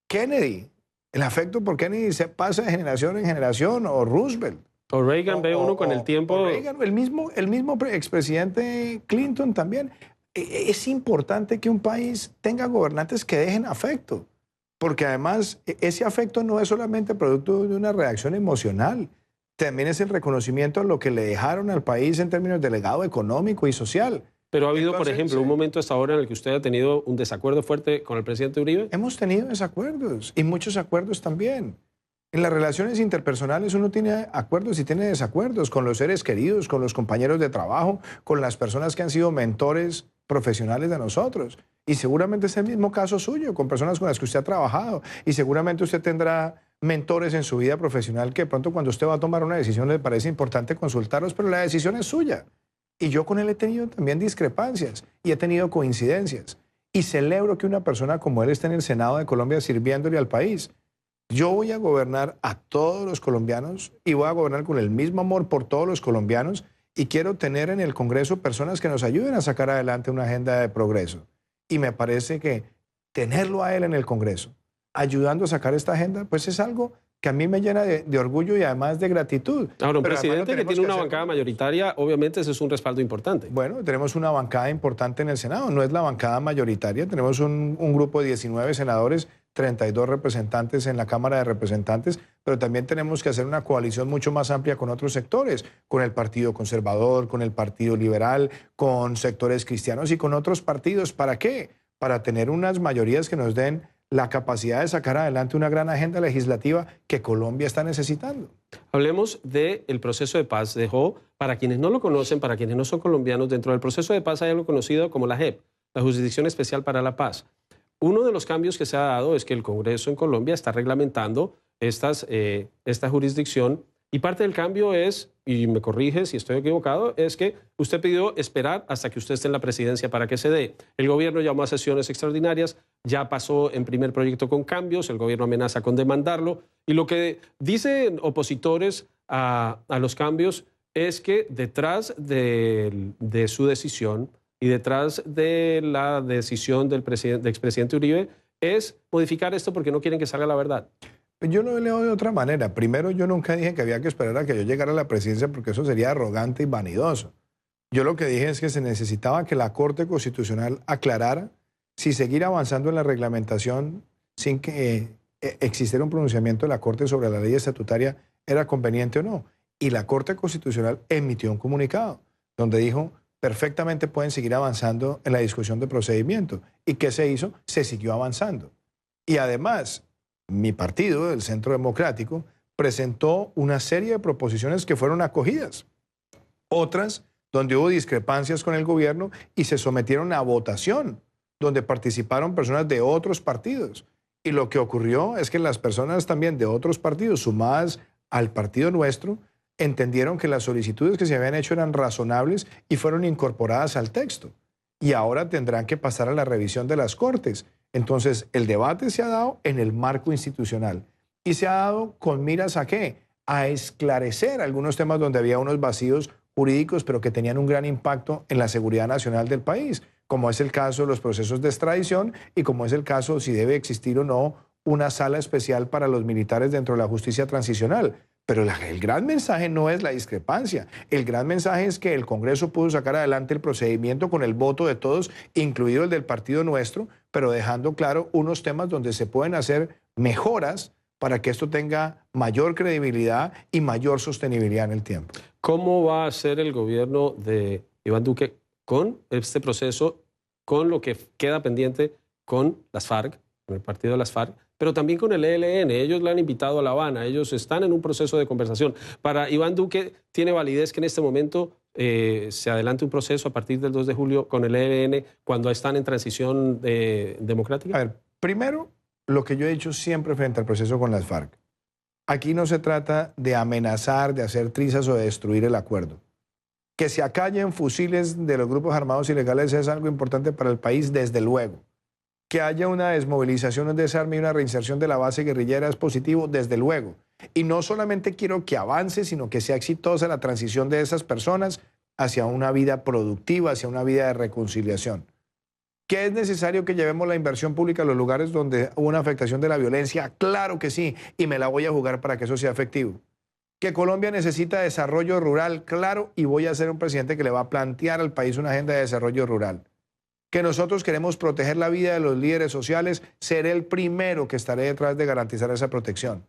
Kennedy, el afecto por Kennedy se pasa de generación en generación, o Roosevelt. O Reagan, ve uno con el tiempo. Reagan, el mismo expresidente Clinton también. Es importante que un país tenga gobernantes que dejen afecto, porque además ese afecto no es solamente producto de una reacción emocional, también es el reconocimiento a lo que le dejaron al país en términos de legado económico y social. Pero ha habido, por ejemplo, un momento hasta ahora en el que usted ha tenido un desacuerdo fuerte con el presidente Uribe. Hemos tenido desacuerdos y muchos acuerdos también. En las relaciones interpersonales uno tiene acuerdos y tiene desacuerdos con los seres queridos, con los compañeros de trabajo, con las personas que han sido mentores profesionales de nosotros. Y seguramente es el mismo caso suyo, con personas con las que usted ha trabajado. Y seguramente usted tendrá mentores en su vida profesional que de pronto cuando usted va a tomar una decisión le parece importante consultarlos, pero la decisión es suya. Y yo con él he tenido también discrepancias y he tenido coincidencias. Y celebro que una persona como él esté en el Senado de Colombia sirviéndole al país. Yo voy a gobernar a todos los colombianos y voy a gobernar con el mismo amor por todos los colombianos y quiero tener en el Congreso personas que nos ayuden a sacar adelante una agenda de progreso. Y me parece que tenerlo a él en el Congreso, ayudando a sacar esta agenda, pues es algo que a mí me llena de orgullo y además de gratitud. Ahora, un presidente que tiene una bancada mayoritaria, obviamente ese es un respaldo importante. Bueno, tenemos una bancada importante en el Senado, no es la bancada mayoritaria, tenemos un grupo de 19 senadores, 32 representantes en la Cámara de Representantes, pero también tenemos que hacer una coalición mucho más amplia con otros sectores, con el Partido Conservador, con el Partido Liberal, con sectores cristianos y con otros partidos. ¿Para qué? Para tener unas mayorías que nos den la capacidad de sacar adelante una gran agenda legislativa que Colombia está necesitando. Hablemos del proceso de paz. Dejó, para quienes no lo conocen, para quienes no son colombianos, dentro del proceso de paz hay algo conocido como la JEP, la Jurisdicción Especial para la Paz. Uno de los cambios que se ha dado es que el Congreso en Colombia está reglamentando esta jurisdicción y parte del cambio es, y me corrige si estoy equivocado, es que usted pidió esperar hasta que usted esté en la presidencia para que se dé. El gobierno llamó a sesiones extraordinarias, ya pasó en primer proyecto con cambios, el gobierno amenaza con demandarlo y lo que dicen opositores a los cambios es que detrás de su decisión y detrás de la decisión del expresidente Uribe es modificar esto porque no quieren que salga la verdad. Yo lo leo de otra manera. Primero, yo nunca dije que había que esperar a que yo llegara a la presidencia porque eso sería arrogante y vanidoso. Yo lo que dije es que se necesitaba que la Corte Constitucional aclarara si seguir avanzando en la reglamentación sin que existiera un pronunciamiento de la Corte sobre la ley estatutaria era conveniente o no. Y la Corte Constitucional emitió un comunicado donde dijo perfectamente pueden seguir avanzando en la discusión de procedimiento. ¿Y qué se hizo? Se siguió avanzando. Y además, mi partido, el Centro Democrático, presentó una serie de proposiciones que fueron acogidas. Otras donde hubo discrepancias con el gobierno y se sometieron a votación, donde participaron personas de otros partidos. Y lo que ocurrió es que las personas también de otros partidos, sumadas al partido nuestro, entendieron que las solicitudes que se habían hecho eran razonables y fueron incorporadas al texto. Y ahora tendrán que pasar a la revisión de las Cortes. Entonces, el debate se ha dado en el marco institucional y se ha dado con miras ¿a qué? A esclarecer algunos temas donde había unos vacíos jurídicos, pero que tenían un gran impacto en la seguridad nacional del país, como es el caso de los procesos de extradición y como es el caso si debe existir o no una sala especial para los militares dentro de la justicia transicional. Pero el gran mensaje no es la discrepancia. El gran mensaje es que el Congreso pudo sacar adelante el procedimiento con el voto de todos, incluido el del partido nuestro, pero dejando claro unos temas donde se pueden hacer mejoras para que esto tenga mayor credibilidad y mayor sostenibilidad en el tiempo. ¿Cómo va a ser el gobierno de Iván Duque con este proceso, con lo que queda pendiente con las FARC, con el partido de las FARC, pero también con el ELN? Ellos le han invitado a La Habana, ellos están en un proceso de conversación. Para Iván Duque, ¿tiene validez que en este momento se adelante un proceso a partir del 2 de julio con el ELN cuando están en transición democrática? A ver, primero, lo que yo he dicho siempre frente al proceso con las FARC. Aquí no se trata de amenazar, de hacer trizas o de destruir el acuerdo. Que se acallen fusiles de los grupos armados ilegales es algo importante para el país, desde luego. Que haya una desmovilización, un desarme y una reinserción de la base guerrillera es positivo, desde luego. Y no solamente quiero que avance, sino que sea exitosa la transición de esas personas hacia una vida productiva, hacia una vida de reconciliación. ¿Que es necesario que llevemos la inversión pública a los lugares donde hubo una afectación de la violencia? Claro que sí, y me la voy a jugar para que eso sea efectivo. ¿Que Colombia necesita desarrollo rural? Claro, y voy a ser un presidente que le va a plantear al país una agenda de desarrollo rural. Que nosotros queremos proteger la vida de los líderes sociales, seré el primero que estaré detrás de garantizar esa protección.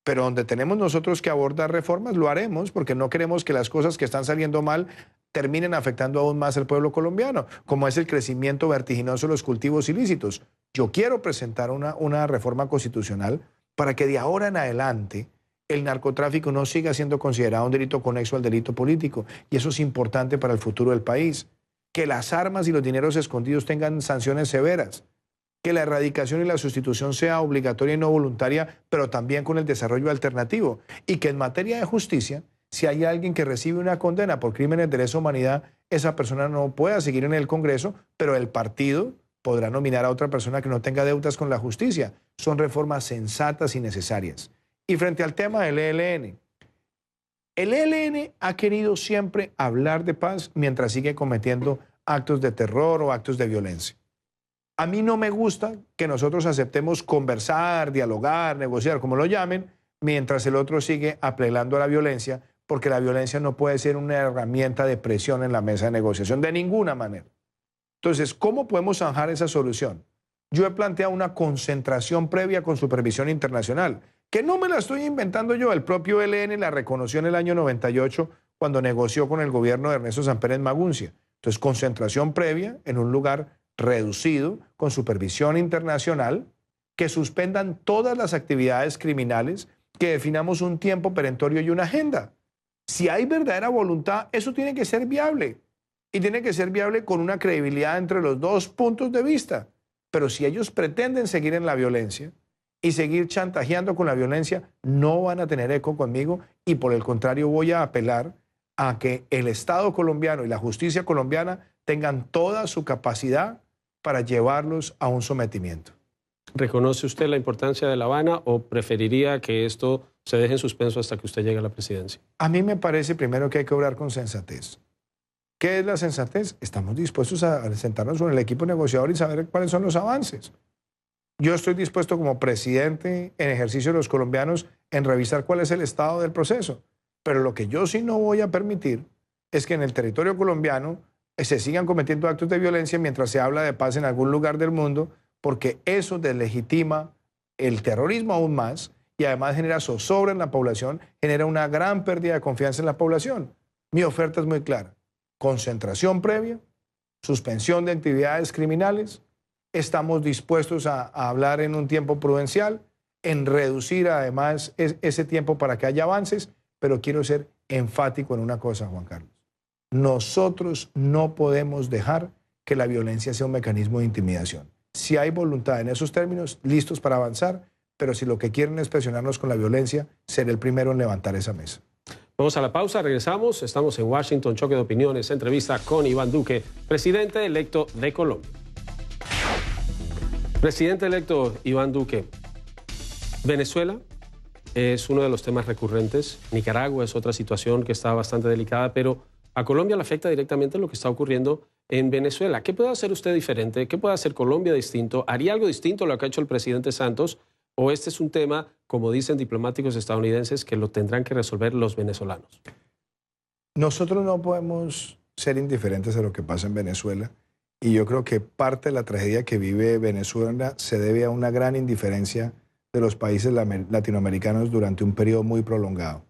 Pero donde tenemos nosotros que abordar reformas, lo haremos, porque no queremos que las cosas que están saliendo mal terminen afectando aún más al pueblo colombiano, como es el crecimiento vertiginoso de los cultivos ilícitos. Yo quiero presentar una reforma constitucional para que de ahora en adelante el narcotráfico no siga siendo considerado un delito conexo al delito político, y eso es importante para el futuro del país. Que las armas y los dineros escondidos tengan sanciones severas, que la erradicación y la sustitución sea obligatoria y no voluntaria, pero también con el desarrollo alternativo, y que en materia de justicia, si hay alguien que recibe una condena por crímenes de lesa humanidad, esa persona no pueda seguir en el Congreso, pero el partido podrá nominar a otra persona que no tenga deudas con la justicia. Son reformas sensatas y necesarias. Y frente al tema del ELN, el ELN ha querido siempre hablar de paz mientras sigue cometiendo actos de terror o actos de violencia. A mí no me gusta que nosotros aceptemos conversar, dialogar, negociar, como lo llamen, mientras el otro sigue apelando a la violencia, porque la violencia no puede ser una herramienta de presión en la mesa de negociación, de ninguna manera. Entonces, ¿cómo podemos zanjar esa solución? Yo he planteado una concentración previa con supervisión internacional, que no me la estoy inventando yo. El propio ELN la reconoció en el año 98 cuando negoció con el gobierno de Ernesto Samper en Maguncia. Entonces, concentración previa en un lugar reducido, con supervisión internacional, que suspendan todas las actividades criminales, que definamos un tiempo perentorio y una agenda. Si hay verdadera voluntad, eso tiene que ser viable. Y tiene que ser viable con una credibilidad entre los dos puntos de vista. Pero si ellos pretenden seguir en la violencia y seguir chantajeando con la violencia, no van a tener eco conmigo, y por el contrario voy a apelar a que el Estado colombiano y la justicia colombiana tengan toda su capacidad para llevarlos a un sometimiento. ¿Reconoce usted la importancia de La Habana o preferiría que esto se deje en suspenso hasta que usted llegue a la presidencia? A mí me parece primero que hay que obrar con sensatez. ¿Qué es la sensatez? Estamos dispuestos a sentarnos con el equipo negociador y saber cuáles son los avances. Yo estoy dispuesto como presidente en ejercicio de los colombianos en revisar cuál es el estado del proceso. Pero lo que yo sí no voy a permitir es que en el territorio colombiano se sigan cometiendo actos de violencia mientras se habla de paz en algún lugar del mundo, porque eso deslegitima el terrorismo aún más y además genera zozobra en la población, genera una gran pérdida de confianza en la población. Mi oferta es muy clara: concentración previa, suspensión de actividades criminales. Estamos dispuestos a hablar en un tiempo prudencial, en reducir además ese tiempo para que haya avances, pero quiero ser enfático en una cosa, Juan Carlos. Nosotros no podemos dejar que la violencia sea un mecanismo de intimidación. Si hay voluntad en esos términos, listos para avanzar, pero si lo que quieren es presionarnos con la violencia, seré el primero en levantar esa mesa. Vamos a la pausa, regresamos. Estamos en Washington, Choque de Opiniones, entrevista con Iván Duque, presidente electo de Colombia. Presidente electo Iván Duque, Venezuela es uno de los temas recurrentes, Nicaragua es otra situación que está bastante delicada, pero a Colombia le afecta directamente lo que está ocurriendo en Venezuela. ¿Qué puede hacer usted diferente? ¿Qué puede hacer Colombia distinto? ¿Haría algo distinto a lo que ha hecho el presidente Santos? ¿O este es un tema, como dicen diplomáticos estadounidenses, que lo tendrán que resolver los venezolanos? Nosotros no podemos ser indiferentes a lo que pasa en Venezuela. Y yo creo que parte de la tragedia que vive Venezuela se debe a una gran indiferencia de los países latinoamericanos durante un periodo muy prolongado,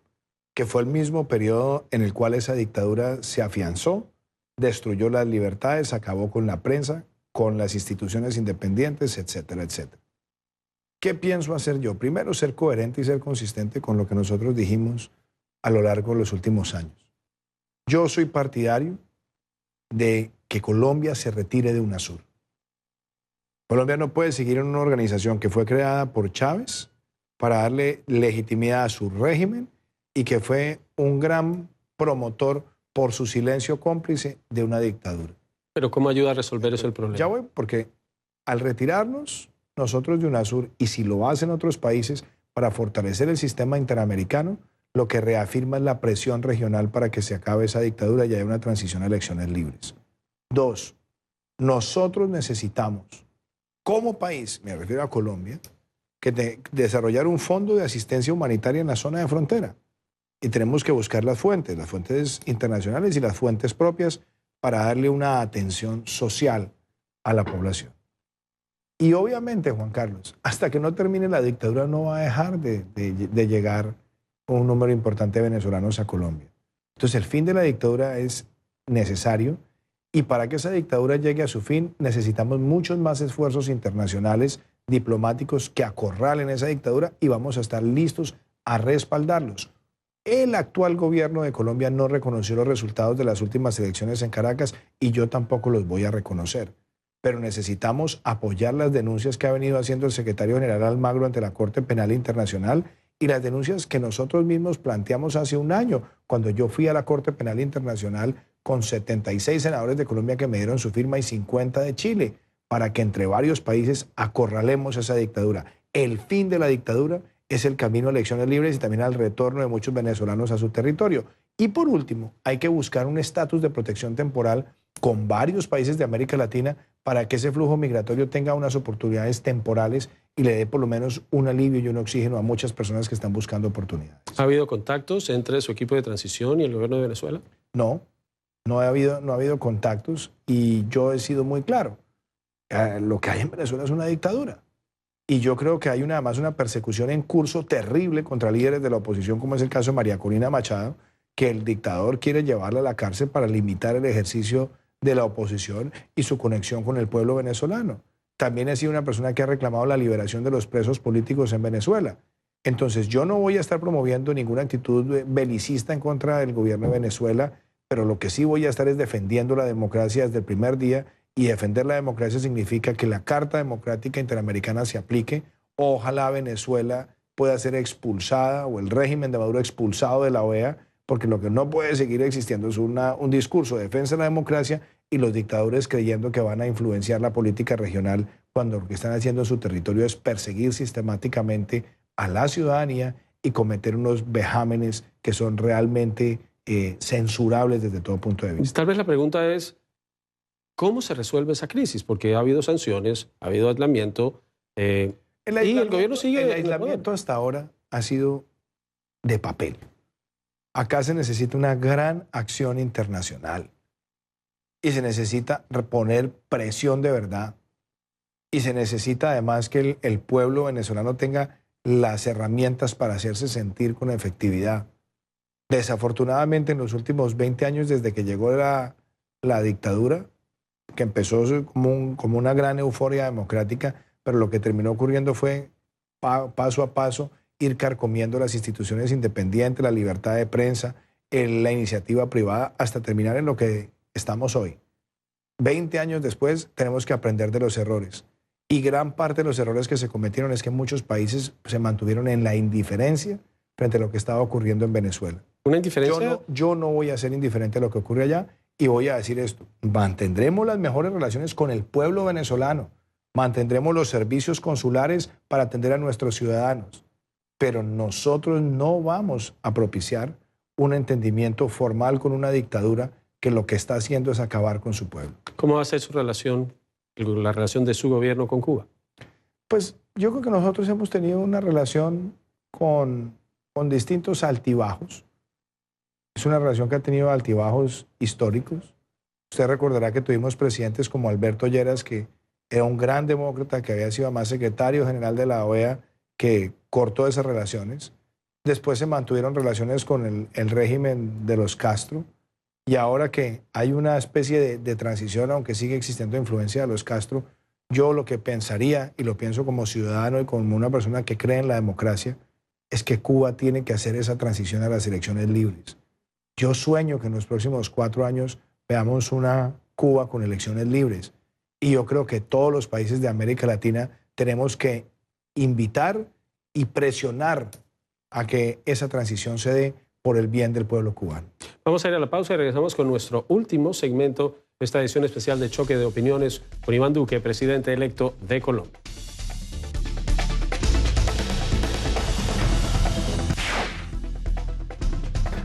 que fue el mismo periodo en el cual esa dictadura se afianzó, destruyó las libertades, acabó con la prensa, con las instituciones independientes, etcétera, etcétera. ¿Qué pienso hacer yo? Primero, ser coherente y ser consistente con lo que nosotros dijimos a lo largo de los últimos años. Yo soy partidario de que Colombia se retire de UNASUR. Colombia no puede seguir en una organización que fue creada por Chávez para darle legitimidad a su régimen y que fue un gran promotor por su silencio cómplice de una dictadura. ¿Pero cómo ayuda a resolver eso el problema? Ya voy, porque al retirarnos nosotros de UNASUR, y si lo hacen otros países para fortalecer el sistema interamericano, lo que reafirma es la presión regional para que se acabe esa dictadura y haya una transición a elecciones libres. Dos, nosotros necesitamos, como país, me refiero a Colombia, desarrollar un fondo de asistencia humanitaria en la zona de frontera. Y tenemos que buscar las fuentes internacionales y las fuentes propias para darle una atención social a la población. Y obviamente, Juan Carlos, hasta que no termine la dictadura no va a dejar de llegar un número importante de venezolanos a Colombia. Entonces el fin de la dictadura es necesario y para que esa dictadura llegue a su fin necesitamos muchos más esfuerzos internacionales, diplomáticos que acorralen esa dictadura y vamos a estar listos a respaldarlos. El actual gobierno de Colombia no reconoció los resultados de las últimas elecciones en Caracas y yo tampoco los voy a reconocer. Pero necesitamos apoyar las denuncias que ha venido haciendo el secretario general Almagro ante la Corte Penal Internacional y las denuncias que nosotros mismos planteamos hace un año, cuando yo fui a la Corte Penal Internacional con 76 senadores de Colombia que me dieron su firma y 50 de Chile, para que entre varios países acorralemos esa dictadura. El fin de la dictadura es el camino a elecciones libres y también al retorno de muchos venezolanos a su territorio. Y por último, hay que buscar un estatus de protección temporal con varios países de América Latina para que ese flujo migratorio tenga unas oportunidades temporales y le dé por lo menos un alivio y un oxígeno a muchas personas que están buscando oportunidades. ¿Ha habido contactos entre su equipo de transición y el gobierno de Venezuela? No ha habido contactos y yo he sido muy claro. Lo que hay en Venezuela es una dictadura. Y yo creo que hay además una persecución en curso terrible contra líderes de la oposición, como es el caso de María Corina Machado, que el dictador quiere llevarla a la cárcel para limitar el ejercicio de la oposición y su conexión con el pueblo venezolano. También he sido una persona que ha reclamado la liberación de los presos políticos en Venezuela. Entonces yo no voy a estar promoviendo ninguna actitud belicista en contra del gobierno de Venezuela, pero lo que sí voy a estar es defendiendo la democracia desde el primer día, y defender la democracia significa que la Carta Democrática Interamericana se aplique. Ojalá Venezuela pueda ser expulsada o el régimen de Maduro expulsado de la OEA, porque lo que no puede seguir existiendo es un discurso de defensa de la democracia y los dictadores creyendo que van a influenciar la política regional cuando lo que están haciendo en su territorio es perseguir sistemáticamente a la ciudadanía y cometer unos vejámenes que son realmente censurables desde todo punto de vista. Tal vez la pregunta es, ¿cómo se resuelve esa crisis? Porque ha habido sanciones, ha habido aislamiento, y el gobierno sigue... El aislamiento hasta ahora ha sido de papel. Acá se necesita una gran acción internacional y se necesita poner presión de verdad y se necesita además que el pueblo venezolano tenga las herramientas para hacerse sentir con efectividad. Desafortunadamente en los últimos 20 años desde que llegó la dictadura, que empezó como una gran euforia democrática, pero lo que terminó ocurriendo fue paso a paso ir carcomiendo las instituciones independientes, la libertad de prensa, la iniciativa privada, hasta terminar en lo que estamos hoy. 20 años después tenemos que aprender de los errores. Y gran parte de los errores que se cometieron es que muchos países se mantuvieron en la indiferencia frente a lo que estaba ocurriendo en Venezuela. ¿Una indiferencia? Yo no voy a ser indiferente a lo que ocurre allá y voy a decir esto. Mantendremos las mejores relaciones con el pueblo venezolano, mantendremos los servicios consulares para atender a nuestros ciudadanos, pero nosotros no vamos a propiciar un entendimiento formal con una dictadura que lo que está haciendo es acabar con su pueblo. ¿Cómo va a ser su relación, la relación de su gobierno con Cuba? Pues yo creo que nosotros hemos tenido una relación con distintos altibajos. Es una relación que ha tenido altibajos históricos. Usted recordará que tuvimos presidentes como Alberto Lleras, que era un gran demócrata, que había sido además secretario general de la OEA, que cortó esas relaciones. Después se mantuvieron relaciones con el régimen de los Castro. Y ahora que hay una especie de transición, aunque sigue existiendo influencia de los Castro, yo lo que pensaría, y lo pienso como ciudadano y como una persona que cree en la democracia, es que Cuba tiene que hacer esa transición a las elecciones libres. Yo sueño que en los próximos 4 años veamos una Cuba con elecciones libres. Y yo creo que todos los países de América Latina tenemos que invitar y presionar a que esa transición se dé por el bien del pueblo cubano. Vamos a ir a la pausa y regresamos con nuestro último segmento de esta edición especial de Choque de Opiniones con Iván Duque, presidente electo de Colombia.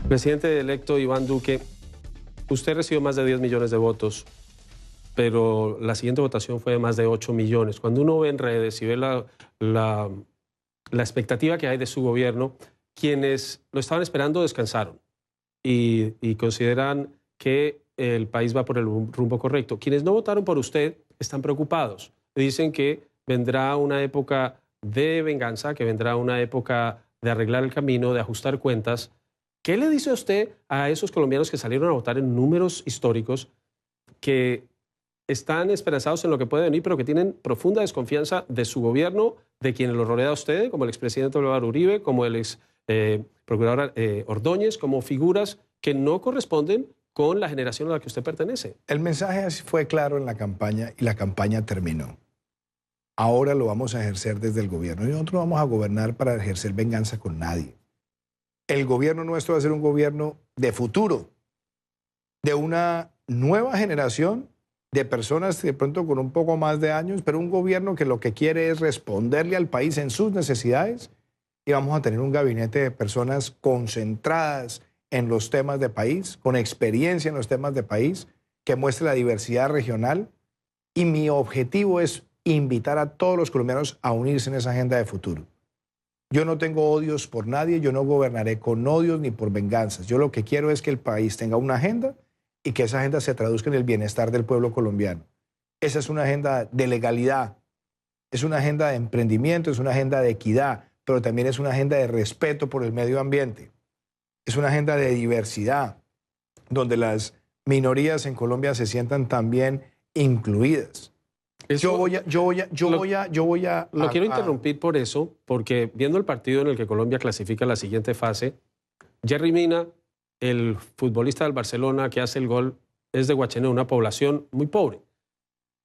Presidente electo Iván Duque, usted recibió más de 10 millones de votos, pero la siguiente votación fue de más de 8 millones. Cuando uno ve en redes y ve la expectativa que hay de su gobierno, quienes lo estaban esperando descansaron y consideran que el país va por el rumbo correcto. Quienes no votaron por usted están preocupados. Dicen que vendrá una época de venganza, que vendrá una época de arreglar el camino, de ajustar cuentas. ¿Qué le dice usted a esos colombianos que salieron a votar en números históricos, que están esperanzados en lo que puede venir, pero que tienen profunda desconfianza de su gobierno, de quienes lo rodea a usted, como el expresidente Álvaro Uribe, como el ex procurador Ordóñez, como figuras que no corresponden con la generación a la que usted pertenece? El mensaje fue claro en la campaña y la campaña terminó. Ahora lo vamos a ejercer desde el gobierno y nosotros vamos a gobernar para ejercer venganza con nadie. El gobierno nuestro va a ser un gobierno de futuro, de una nueva generación de personas de pronto con un poco más de años, pero un gobierno que lo que quiere es responderle al país en sus necesidades, y vamos a tener un gabinete de personas concentradas en los temas de país, con experiencia en los temas de país, que muestre la diversidad regional, y mi objetivo es invitar a todos los colombianos a unirse en esa agenda de futuro. Yo no tengo odios por nadie, yo no gobernaré con odios ni por venganzas. Yo lo que quiero es que el país tenga una agenda y que esa agenda se traduzca en el bienestar del pueblo colombiano. Esa es una agenda de legalidad, es una agenda de emprendimiento, es una agenda de equidad, pero también es una agenda de respeto por el medio ambiente. Es una agenda de diversidad, donde las minorías en Colombia se sientan también incluidas. Lo quiero interrumpir por eso, porque viendo el partido en el que Colombia clasifica la siguiente fase, Yerry Mina, el futbolista del Barcelona que hace el gol, es de Guachené, una población muy pobre.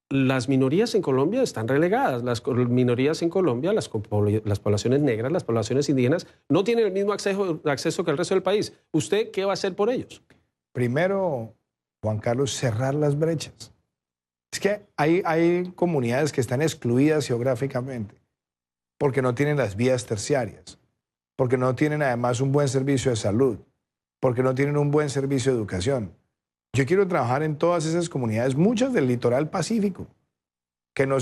Las minorías en Colombia están relegadas. Las minorías en Colombia, las poblaciones negras, las poblaciones indígenas, no tienen el mismo acceso que el resto del país. ¿Usted qué va a hacer por ellos? Primero, Juan Carlos, cerrar las brechas. Es que hay comunidades que están excluidas geográficamente porque no tienen las vías terciarias, porque no tienen además un buen servicio de salud, porque no tienen un buen servicio de educación. Yo quiero trabajar en todas esas comunidades, muchas del litoral pacífico, que no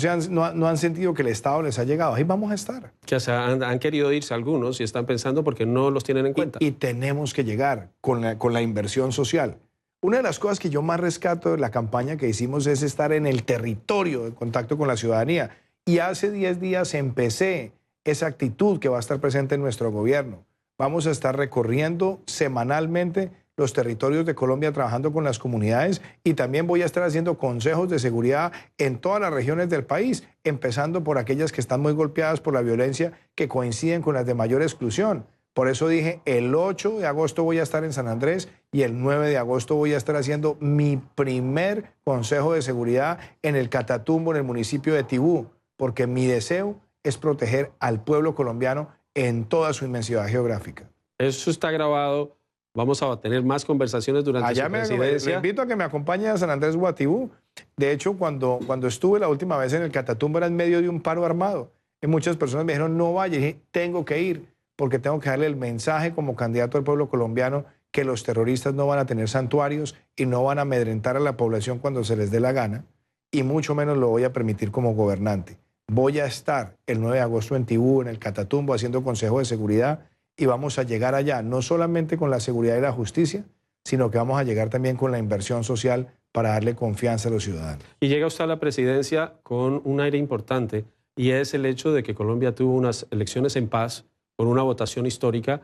han sentido que el Estado les ha llegado. Ahí vamos a estar. Que han querido irse algunos y están pensando porque no los tienen en cuenta. Y tenemos que llegar con la inversión social. Una de las cosas que yo más rescato de la campaña que hicimos es estar en el territorio, en contacto con la ciudadanía. Y hace 10 días empecé esa actitud que va a estar presente en nuestro gobierno. Vamos a estar recorriendo semanalmente los territorios de Colombia, trabajando con las comunidades, y también voy a estar haciendo consejos de seguridad en todas las regiones del país, empezando por aquellas que están muy golpeadas por la violencia, que coinciden con las de mayor exclusión. Por eso dije, el 8 de agosto voy a estar en San Andrés y el 9 de agosto voy a estar haciendo mi primer consejo de seguridad en el Catatumbo, en el municipio de Tibú, porque mi deseo es proteger al pueblo colombiano en toda su inmensidad geográfica. Eso está grabado Vamos a tener más conversaciones durante Allá su le presidencia. invito a que me acompañe a San Andrés Guatibú. De hecho, cuando estuve la última vez en el Catatumbo era en medio de un paro armado. Y muchas personas me dijeron, no vaya. Y dije, tengo que ir porque tengo que darle el mensaje como candidato al pueblo colombiano que los terroristas no van a tener santuarios y no van a amedrentar a la población cuando se les dé la gana, y mucho menos lo voy a permitir como gobernante. Voy a estar el 9 de agosto en Tibú, en el Catatumbo, haciendo consejo de seguridad, y vamos a llegar allá no solamente con la seguridad y la justicia, sino que vamos a llegar también con la inversión social para darle confianza a los ciudadanos. Y llega usted a la presidencia con un aire importante, y es el hecho de que Colombia tuvo unas elecciones en paz, con una votación histórica,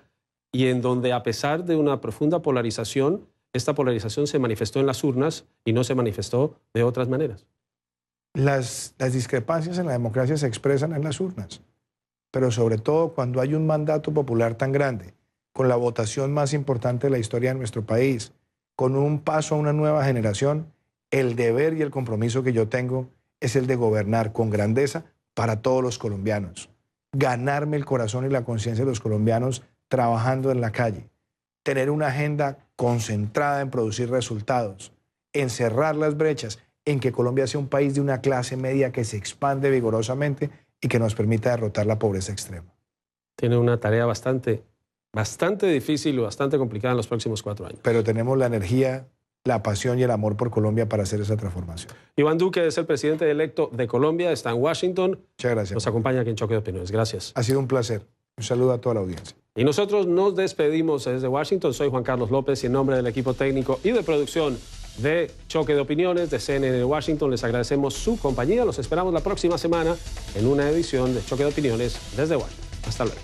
y en donde, a pesar de una profunda polarización, esta polarización se manifestó en las urnas y no se manifestó de otras maneras. Las discrepancias en la democracia se expresan en las urnas, pero sobre todo cuando hay un mandato popular tan grande, con la votación más importante de la historia de nuestro país, con un paso a una nueva generación, el deber y el compromiso que yo tengo es el de gobernar con grandeza para todos los colombianos, ganarme el corazón y la conciencia de los colombianos trabajando en la calle, tener una agenda concentrada en producir resultados, en cerrar las brechas, en que Colombia sea un país de una clase media que se expande vigorosamente y que nos permita derrotar la pobreza extrema. Tiene una tarea bastante difícil y bastante complicada en los próximos 4 años. Pero tenemos la energía, la pasión y el amor por Colombia para hacer esa transformación. Iván Duque es el presidente electo de Colombia, está en Washington. Muchas gracias. Nos acompaña aquí en Choque de Opiniones. Gracias. Ha sido un placer. Un saludo a toda la audiencia. Y nosotros nos despedimos desde Washington. Soy Juan Carlos López y en nombre del equipo técnico y de producción de Choque de Opiniones de CNN de Washington les agradecemos su compañía. Los esperamos la próxima semana en una edición de Choque de Opiniones desde Washington. Hasta luego.